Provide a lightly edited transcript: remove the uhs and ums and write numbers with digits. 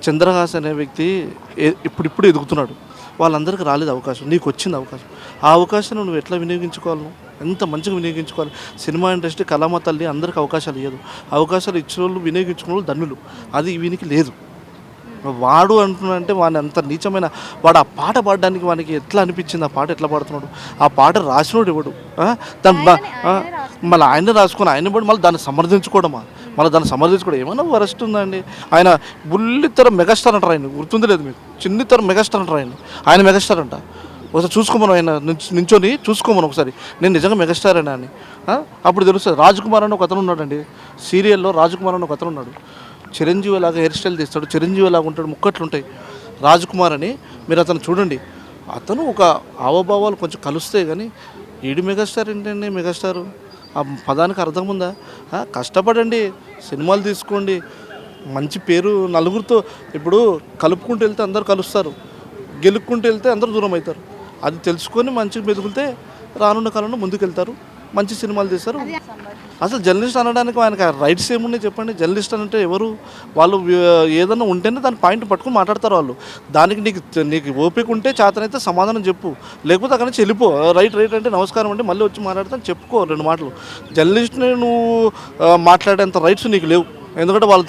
చంద్రహాస్ అనే వ్యక్తి ఇప్పుడిప్పుడు ఎదుగుతున్నాడు. వాళ్ళందరికీ రాలేదు అవకాశం, నీకు వచ్చింది అవకాశం. ఆ అవకాశాన్ని నువ్వు ఎట్లా వినియోగించుకోవాలి? నువ్వు ఎంత మంచిగా వినియోగించుకోవాలి. సినిమా ఇండస్ట్రీ కళామ తల్లి అందరికీ అవకాశాలు ఇవ్వదు. అవకాశాలు ఇచ్చిన వాళ్ళు వినియోగించుకున్న వాళ్ళు ధన్యులు. అది వీనికి లేదు. వాడు అంటున్నాడంటే వాడిని అంత నీచమైన వాడు ఆ పాట పాడడానికి వానికి ఎట్లా అనిపించింది, ఆ పాట ఎట్లా పాడుతున్నాడు, ఆ పాట రాసినోడు ఇవ్వడు. మళ్ళీ ఆయన రాసుకొని ఆయన పడి మళ్ళీ దాన్ని సమర్థించుకోవడమా, మళ్ళీ దాన్ని సమర్థించుకోవడం ఏమైనా వరస్ట్ ఉందండి. ఆయన బుల్లితర మెగాస్టార్ అంటారు. ఆయన గుర్తుంది లేదు మీకు? చిన్నితర మెగాస్టార్ అంటారు. ఆయన మెగాస్టార్ అంట. ఒకసారి చూసుకోమను, ఆయన నించొని చూసుకోమను ఒకసారి, నేను నిజంగా మెగాస్టార్ అయినా అని. అప్పుడు తెలుస్తుంది. రాజ్కుమార్ అని ఒక అతను ఉన్నాడండి, సీరియల్లో రాజ్కుమార్ అని ఒక అతను ఉన్నాడు. చిరంజీవి లాగా హెయిర్ స్టైల్ తీస్తాడు, చిరంజీవి లాగా ఉంటాడు, ముక్కట్లు ఉంటాయి. రాజ్కుమార్ అని మీరు అతను చూడండి. అతను ఒక హావభావాలు కొంచెం కలుస్తాయి కానీ ఈడు మెగాస్టార్ ఏంటండి? మెగాస్టారు ఆ పదానికి అర్థం ఉందా? కష్టపడండి, సినిమాలు తీసుకోండి, మంచి పేరు నలుగురితో. ఇప్పుడు కలుపుకుంటూ వెళ్తే అందరు కలుస్తారు, గెలుక్కుంటూ వెళ్తే అందరూ దూరం అవుతారు. అది తెలుసుకొని మంచిగా మెదుగుతే రానున్న కాలంలో ముందుకెళ్తారు, మంచి సినిమాలు తీస్తారు. అసలు జర్నలిస్ట్ అనడానికి ఆయనకు రైట్స్ ఏమున్నాయి చెప్పండి? జర్నలిస్ట్ అంటే ఎవరు? వాళ్ళు ఏదన్నా ఉంటేనే దాని పాయింట్ పట్టుకుని మాట్లాడతారు వాళ్ళు. దానికి నీకు ఓపిక ఉంటే చేతనైతే సమాధానం చెప్పు, లేకపోతే అక్కడ నుంచి వెళ్ళిపో. రైట్ అంటే నమస్కారం అంటే మళ్ళీ వచ్చి మాట్లాడతాను చెప్పుకో 2 మాటలు. జర్నలిస్ట్ని నువ్వు మాట్లాడేంత రైట్స్ నీకు లేవు. ఎందుకంటే వాళ్ళు